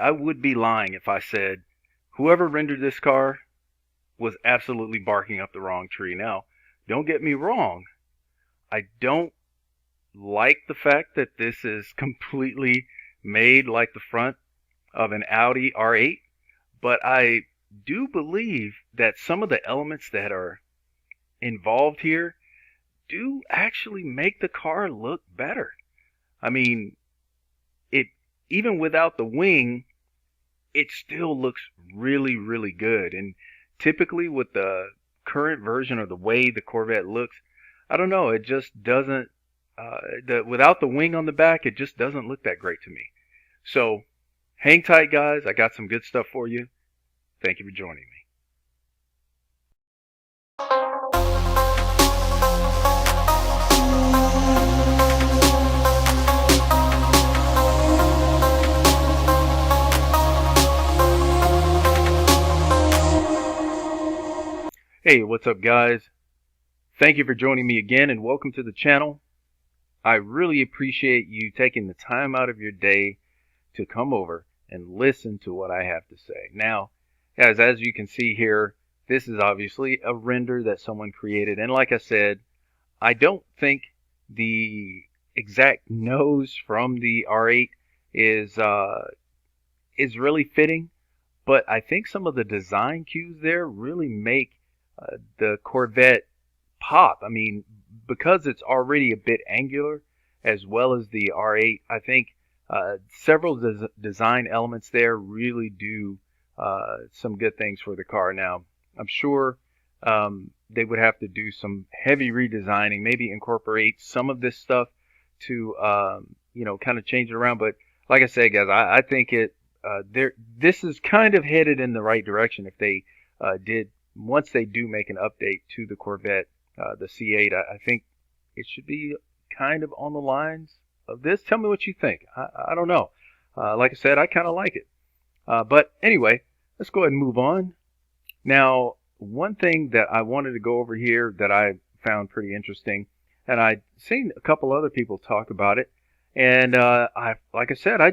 I would be lying if I said whoever rendered this car was absolutely barking up the wrong tree. Now, don't get me wrong. I don't like the fact that this is completely made like the front of an Audi R8, but I do believe that some of the elements that are involved here do actually make the car look better. I mean, it even without the wing, it still looks really, really good. And typically with the current version or the way the Corvette looks, I don't know, it just doesn't, without the wing on the back, it just doesn't look that great to me. So hang tight, guys. I got some good stuff for you. Thank you for joining me. Hey, what's up, guys? Thank you for joining me again and welcome to the channel. I really appreciate you taking the time out of your day to come over and listen to what I have to say. Now, guys, as you can see here, this is obviously a render that someone created. And like I said, I don't think the exact nose from the R8 is really fitting, but I think some of the design cues there really make the Corvette pop. I mean, because it's already a bit angular as well as the R8, I think several design elements there really do some good things for the car. Now, I'm sure they would have to do some heavy redesigning, maybe incorporate some of this stuff to, kind of change it around. But like I said, guys, I think this is kind of headed in the right direction if they once they do make an update to the Corvette, the C8. I think it should be kind of on the lines of this. Tell me what you think. I don't know. Like I said, I kind of like it. But anyway, let's go ahead and move on. Now, one thing that I wanted to go over here that I found pretty interesting, and I'd seen a couple other people talk about it, and like I said, I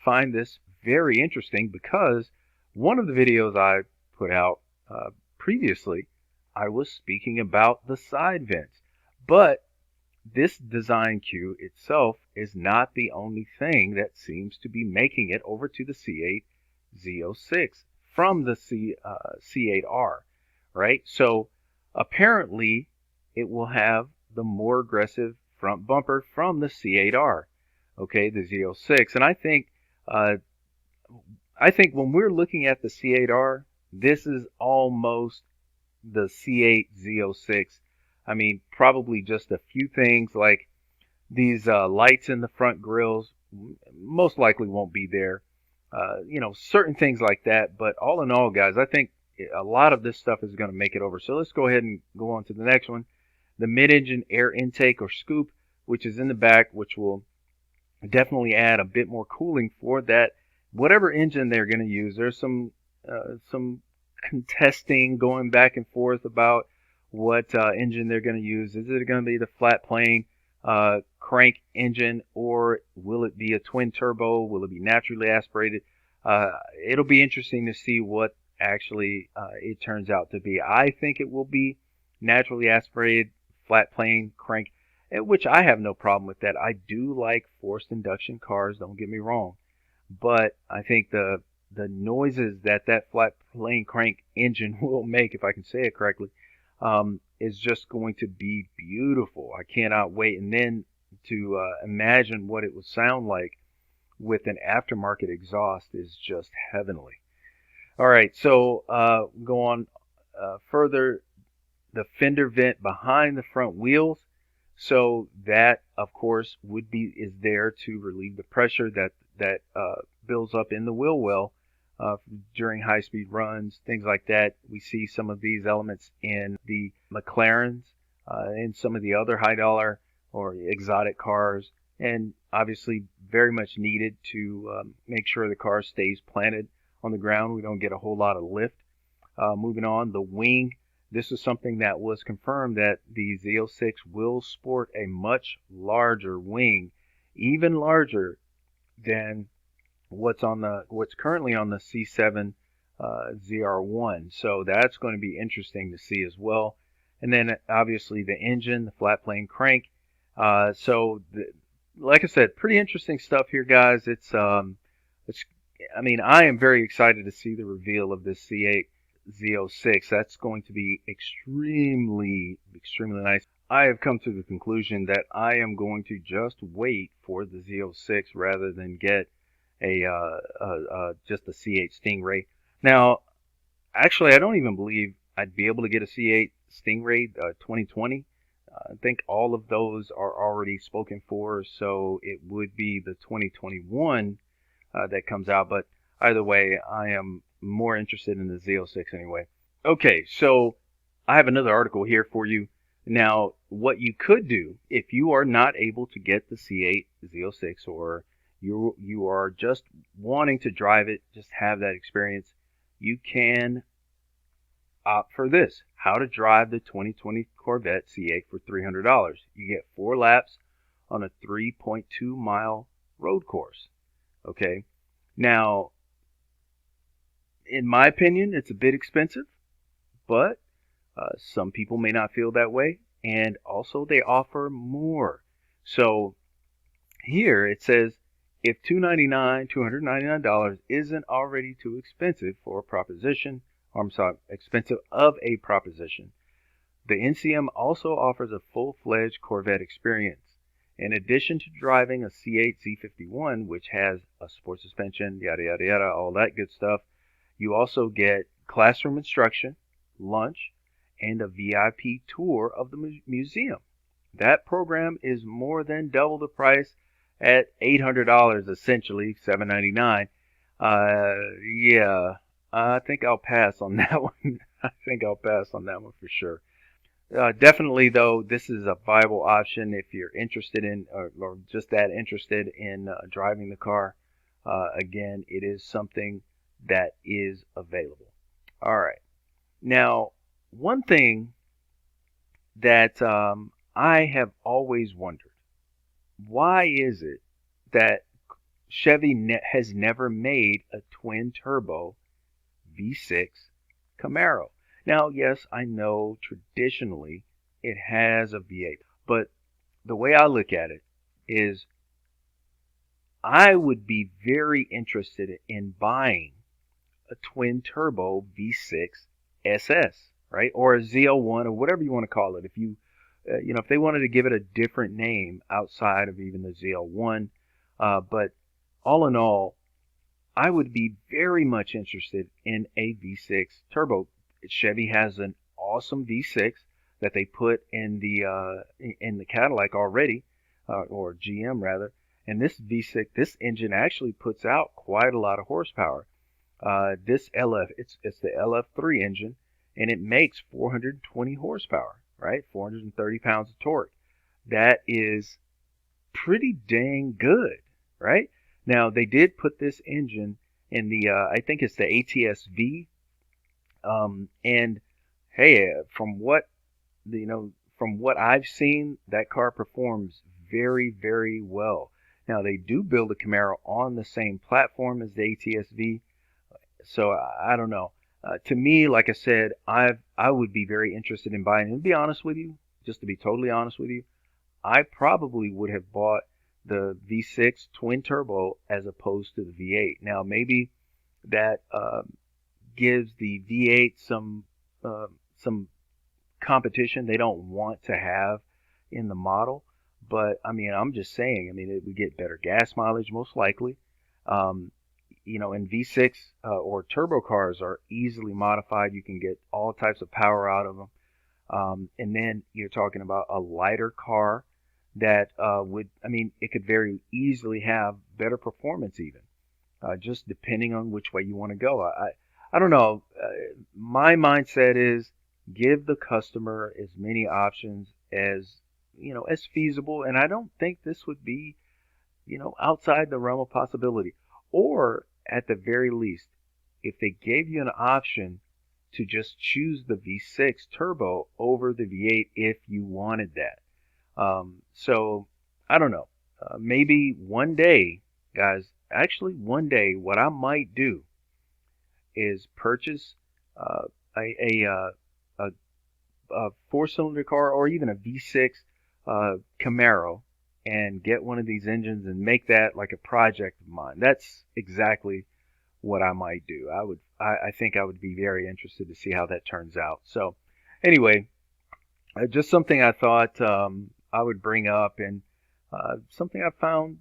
find this very interesting because one of the videos I put out previously, I was speaking about the side vents, but this design cue itself is not the only thing that seems to be making it over to the C8 Z06 from the C8R, right? So apparently it will have the more aggressive front bumper from the C8R, okay, the Z06. And I think when we're looking at the C8R, this is almost the C8 Z06. I mean, probably just a few things like these lights in the front grills most likely won't be there. Certain things like that. But all in all, guys, I think a lot of this stuff is going to make it over. So let's go ahead and go on to the next one. The mid-engine air intake or scoop, which is in the back, which will definitely add a bit more cooling for that. Whatever engine they're going to use, there's some contesting going back and forth about what engine they're going to use. Is it going to be the flat plane crank engine, or will it be a twin turbo? Will it be naturally aspirated? It'll be interesting to see what actually it turns out to be. I think it will be naturally aspirated flat plane crank, which I have no problem with that. I do like forced induction cars, don't get me wrong, but I think the noises that flat plane crank engine will make, if I can say it correctly, is just going to be beautiful. I cannot wait. And then to imagine what it would sound like with an aftermarket exhaust is just heavenly. All right, so go on further. The fender vent behind the front wheels. So that, of course, is there to relieve the pressure that builds up in the wheel well during high-speed runs, things like that. We see some of these elements in the McLarens and some of the other high-dollar or exotic cars, and obviously very much needed to make sure the car stays planted on the ground. We don't get a whole lot of lift. Moving on, the wing. This is something that was confirmed that the Z06 will sport a much larger wing, even larger than what's currently on the C7 ZR1. So that's going to be interesting to see as well. And then obviously the engine, the flat plane crank. Like I said, pretty interesting stuff here, guys. It's I mean, I am very excited to see the reveal of this C8 Z06. That's going to be extremely, extremely nice. I have come to the conclusion that I am going to just wait for the Z06 rather than get just a C8 Stingray. Now, actually, I don't even believe I'd be able to get a C8 Stingray 2020. I think all of those are already spoken for, so it would be the 2021 that comes out. But either way, I am more interested in the Z06 anyway. Okay, so I have another article here for you. Now, what you could do if you are not able to get the C8 Z06, or you are just wanting to drive it, just have that experience, you can opt for this: how to drive the 2020 Corvette C8 for $300. You get 4 laps on a 3.2 mile road course. Okay, now in my opinion, it's a bit expensive, but some people may not feel that way, and also they offer more. So here it says, if $299 isn't already too expensive for a proposition, or I'm sorry, expensive of a proposition, the NCM also offers a full-fledged Corvette experience. In addition to driving a C8 Z51, which has a sport suspension, yada yada yada, all that good stuff, you also get classroom instruction, lunch, and a VIP tour of the museum. That program is more than double the price at $800, essentially $799. Yeah, I think I'll pass on that one. I think I'll pass on that one for sure. Definitely, though, this is a viable option if you're interested in, or just that interested in driving the car. Again, it is something that is available. All right. Now, one thing that I have always wondered, why is it that Chevy has never made a twin turbo V6 Camaro? Now, yes, I know traditionally it has a V8, but the way I look at it is I would be very interested in buying a twin turbo V6 SS, right? Or a ZL1, or whatever you want to call it. If if they wanted to give it a different name outside of even the ZL1, but all in all, I would be very much interested in a V6 turbo. Chevy has an awesome V6 that they put in the Cadillac already, or GM rather. And this V6, this engine actually puts out quite a lot of horsepower. This it's the LF3 engine, and it makes 420 horsepower, right? 430 pounds of torque. That is pretty dang good, right? Now they did put this engine in the I think it's the ATS-V, and hey, from what I've seen, that car performs very, very well. Now they do build a Camaro on the same platform as the ATS-V, so I don't know. To me, like I said, I would be very interested in buying. And to be honest with you, just to be totally honest with you, I probably would have bought the V6 twin turbo as opposed to the V8. Now maybe that gives the V8 some competition they don't want to have in the model. But I mean, I'm just saying. I mean, it would get better gas mileage most likely. Um, and V6 or turbo cars are easily modified. You can get all types of power out of them. And then you're talking about a lighter car that it could very easily have better performance even, just depending on which way you want to go. I don't know. My mindset is give the customer as many options as feasible. And I don't think this would be, outside the realm of possibility. Or at the very least, if they gave you an option to just choose the V6 turbo over the V8 if you wanted that. So I don't know. Maybe one day, guys, actually one day what I might do is purchase uh, a a four-cylinder car or even a V6 Camaro and get one of these engines and make that like a project of mine. That's exactly what I might do. I think I would be very interested to see how that turns out. So anyway, just something I thought I would bring up, and something I found,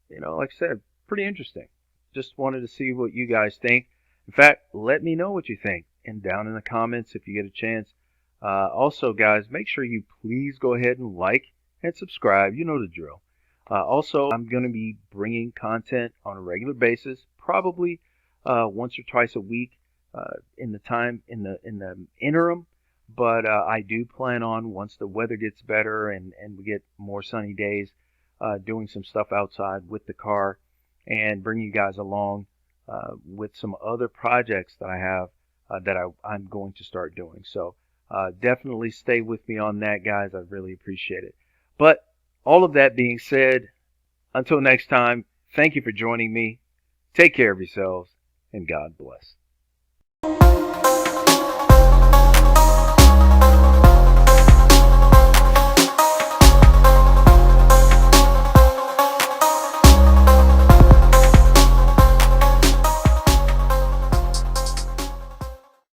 like I said, pretty interesting. Just wanted to see what you guys think. In fact, let me know what you think and down in the comments if you get a chance. Also, guys, make sure you please go ahead and like and subscribe. You know the drill. Also, I'm going to be bringing content on a regular basis, probably once or twice a week in the interim. But I do plan on, once the weather gets better and we get more sunny days, doing some stuff outside with the car and bring you guys along with some other projects that I have I'm going to start doing. So definitely stay with me on that, guys. I really appreciate it. But all of that being said, until next time, thank you for joining me. Take care of yourselves, and God bless.